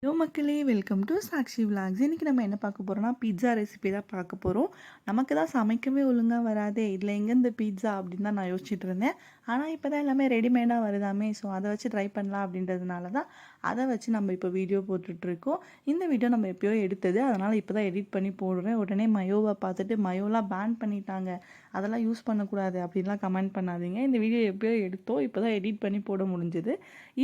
Hello மக்களே, welcome to Sakshi vlogs. இன்றைக்கி நம்ம என்ன பார்க்க போகிறோம்னா பீட்சா ரெசிபி தான் பார்க்க போகிறோம். நமக்கு தான் சமைக்கவே ஒழுங்காக வராதே, இதில் எங்கே இந்த பீட்சா அப்படின்னு தான் நான் யோசிச்சுட்டு இருந்தேன். ஆனால் இப்போ தான் எல்லாமே ரெடிமேடாக வருதாமே, ஸோ அதை வச்சு ட்ரை பண்ணலாம் அப்படின்றதுனால தான் அதை வச்சு நம்ம இப்போ வீடியோ போட்டுட்ருக்கோம். இந்த வீடியோ நம்ம எப்போயோ எடுத்தது, அதனால் இப்போ தான் எடிட் பண்ணி போடுறேன். உடனே மயோவை பார்த்துட்டு மயோலாம் பேன் பண்ணிட்டாங்க, அதெல்லாம் யூஸ் பண்ணக்கூடாது அப்படின்லாம் கமெண்ட் பண்ணாதீங்க. இந்த வீடியோ எப்போயோ எடுத்தோம், இப்போ தான் எடிட் பண்ணி போட முடிஞ்சுது.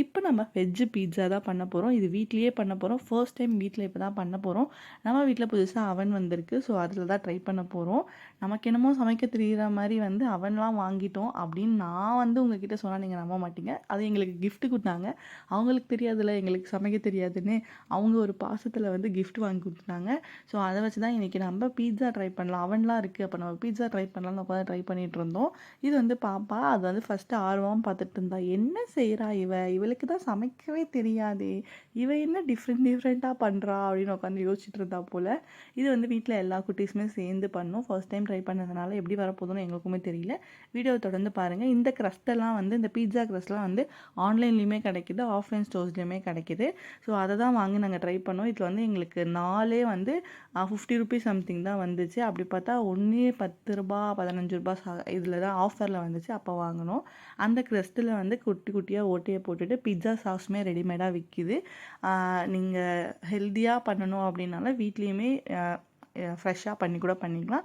இப்போ நம்ம வெஜ்ஜு பீட்சா தான் பண்ண போகிறோம். இது வீட்லேயே பண்ண போகிறோம். ஃபர்ஸ்ட் டைம் வீட்டில் இப்போ தான் பண்ண போகிறோம். நம்ம வீட்டில் புதுசாக அவன் வந்திருக்கு, ஸோ அதில் தான் ட்ரை பண்ண போகிறோம். நமக்கு என்னமோ சமைக்க தெரிகிற மாதிரி அவன்லாம் வாங்கிட்டோம் அப்படின்னு நான் உங்ககிட்ட சொன்னால் நீங்கள் நம்ப மாட்டீங்க. அது எங்களுக்கு கிஃப்ட் கொடுத்தாங்க. அவங்களுக்கு தெரியாதுல்ல எங்களுக்கு சமைக்க தெரியாதுன்னு, அவங்க ஒரு பாசத்தில் கிஃப்ட் வாங்கி கொடுத்துட்டாங்க. ஸோ அதை வச்சு தான் இன்றைக்கி நம்ம பீட்சா ட்ரை பண்ணலாம். அவன்லாம் இருக்குது, அப்போ நம்ம பீட்சா ட்ரை பண்ணலாம்னு அப்போ தான் ட்ரை பண்ணிகிட்டு இருந்தோம். இது பாப்பா அது ஃபஸ்ட்டு ஆர்வமாக பார்த்துட்டு இருந்தா, என்ன செய்கிறா இவளுக்கு தான் சமைக்கவே தெரியாதே, இவ என்ன டிஃப்ரெண்ட்டாக பண்ணுறா அப்படின்னு உட்காந்து யோசிச்சுட்டு இருந்தா போல். இது வீட்டில் எல்லா குட்டீஸுமே சேர்ந்து பண்ணோம். ஃபர்ஸ்ட் டைம் ட்ரை பண்ணதுனால எப்படி வரப்போதுன்னு எங்களுக்குமே தெரியல. வீடியோவை தொடர்ந்து பாருங்கள். இந்த க்ரஸ்ட்டெல்லாம் இந்த பீட்சா க்ரஸ்ட்லாம் ஆன்லைன்லேயுமே கிடைக்கிது, ஆஃப்லைன் ஸ்டோர்ஸ்லேயுமே கிடைக்கிது. ஸோ அதை தான் வாங்கி நாங்கள் ட்ரை பண்ணோம். இதில் எங்களுக்கு 4 50 ருபீஸ் சம்திங் தான் வந்துச்சு. அப்படி பார்த்தா ஒன்று 10 ரூபா 15 ரூபா இதில் தான் ஆஃபரில் வந்துச்சு, அப்போ வாங்கினோம். அந்த க்ரஸ்ட்டில் குட்டி குட்டியாக ஓட்டையை போட்டுட்டு பீட்சா சாஸுமே ரெடிமேடாக விற்கிது. நீங்கள் ஹெல்த்தியாக பண்ணணும் அப்படின்னால வீட்லேயுமே ஃப்ரெஷ்ஷாக பண்ணி கூட பண்ணிக்கலாம்.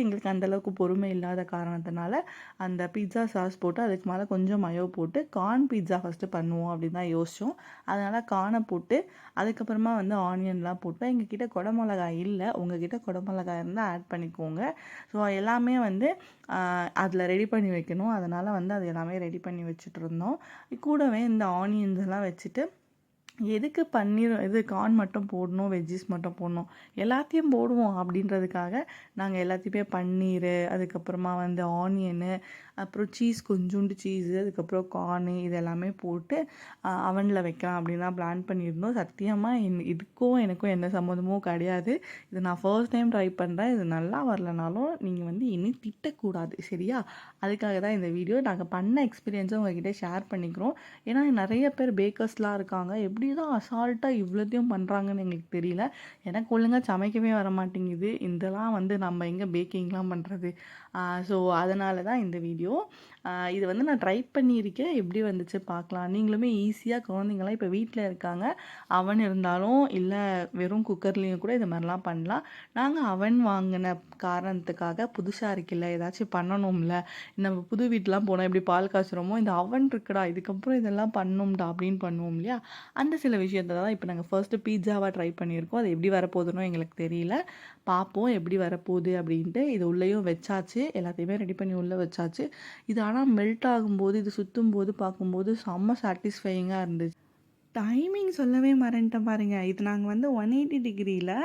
எங்களுக்கு அந்தளவுக்கு பொறுமை இல்லாத காரணத்தினால அந்த பீட்சா சாஸ் போட்டு அதுக்கு மேலே கொஞ்சம் மயோ போட்டு கார்ன் பீட்சா ஃபஸ்ட்டு பண்ணுவோம் அப்படின்னு தான் யோசித்தோம். அதனால் கார்னை போட்டு அதுக்கப்புறமா ஆனியன்லாம் போட்டு, எங்ககிட்ட குடமிளகாய் இல்லை, உங்ககிட்ட குடமிளகாய் இருந்தால் ஆட் பண்ணிக்கோங்க. ஸோ எல்லாமே அதில் ரெடி பண்ணி வைக்கணும். அதனால் அது எல்லாமே ரெடி பண்ணி வச்சுட்டு இருந்தோம். கூடவே இந்த ஆனியன்ஸ் எல்லாம் வச்சுட்டு, எதுக்கு பன்னீர் கார்ன் மட்டும் போடணும், வெஜ்ஜிஸ் மட்டும் போடணும், எல்லாத்தையும் போடுவோம் அப்படின்றதுக்காக நாங்கள் எல்லாத்தையுமே பன்னீர், அதுக்கப்புறமா ஆனியனு, அப்புறம் சீஸ், கொஞ்சோண்டு சீஸு, அதுக்கப்புறம் கார்னு, இது எல்லாமே போட்டு அவனில் வைக்கலாம் அப்படின்னு தான் பிளான் பண்ணியிருந்தோம். சத்தியமாக இதுக்கும் எனக்கும் எந்த சம்மந்தமும் கிடையாது. இது நான் ஃபர்ஸ்ட் டைம் ட்ரை பண்ணுறேன். இது நல்லா வரலனாலும் நீங்கள் இனி திட்டக்கூடாது, சரியா? அதுக்காக தான் இந்த வீடியோ. நாங்கள் பண்ண எக்ஸ்பீரியன்ஸை உங்ககிட்ட ஷேர் பண்ணிக்கிறோம். ஏன்னா நிறைய பேர் பேக்கர்ஸ்லாம் இருக்காங்க, எப்படி தான் அசால்ட்டாக இவ்வளோத்தையும் பண்ணுறாங்கன்னு எங்களுக்கு தெரியல. எனக்கு ஒழுங்காக சமைக்கவே வர மாட்டேங்குது. இதெல்லாம் நம்ம எங்கே பேக்கிங்லாம் பண்ணுறது? ஸோ அதனால தான் இந்த வீடியோ. இது நான் ட்ரை பண்ணியிருக்கேன், எப்படி வந்துச்சு பார்க்கலாம். நீங்களுமே ஈஸியாக குழந்தைங்களாம் இப்போ வீட்டில் இருக்காங்க, அவன் இருந்தாலும் இல்லை வெறும் குக்கர்லேயும் கூட இது மாதிரிலாம் பண்ணலாம். நாங்கள் அவன் வாங்கின காரணத்துக்காக புதுசாக இருக்குல்ல, ஏதாச்சும் பண்ணணும்ல, நம்ம புது வீட்டெலாம் போனால் எப்படி பால் காய்ச்சுறோமோ, இந்த அவன் இருக்குடா இதுக்கப்புறம் இதெல்லாம் பண்ணணும்டா அப்படின்னு பண்ணுவோம் இல்லையா, அந்த சில விஷயத்தை தான் இப்போ நாங்கள் ஃபர்ஸ்ட்டு பீட்சாவாக ட்ரை பண்ணியிருக்கோம். அது எப்படி வரப்போகுதுன்னு எங்களுக்கு தெரியல, பார்ப்போம் எப்படி வரப்போகுது அப்படின்ட்டு. இது உள்ளேயும் வச்சாச்சு, எல்லாத்தையுமே ரெடி பண்ணி உள்ளே வச்சாச்சு. இது ஆனால் மெல்ட் ஆகும்போது, இது சுற்றும் போது பார்க்கும்போது செம்ம சாட்டிஸ்ஃபையிங்காக இருந்துச்சு. டைமிங் சொல்லவே மறந்துட்டேன் பாருங்கள். இது நாங்கள் 180 டிகிரியில்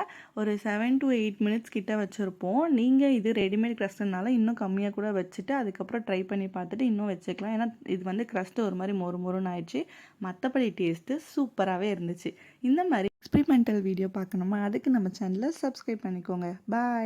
ஒரு 7 to 8 மினிட்ஸ் கிட்ட வச்சுருப்போம். நீங்கள் இது ரெடிமேட் க்ரஸ்ட்னால இன்னும் கம்மியாக கூட வச்சுட்டு அதுக்கப்புறம் ட்ரை பண்ணி பார்த்துட்டு இன்னும் வச்சுக்கலாம். ஏன்னா இது க்ரஸ்ட்டு ஒரு மாதிரி மொறு மொறுன்னு ஆயிடுச்சு. மற்றபடி டேஸ்ட்டு சூப்பராகவே இருந்துச்சு. இந்த மாதிரி எக்ஸ்பெரிமெண்டல் வீடியோ பார்க்கணுமா, அதுக்கு நம்ம சேனலை சப்ஸ்கிரைப் பண்ணிக்கோங்க. பாய்.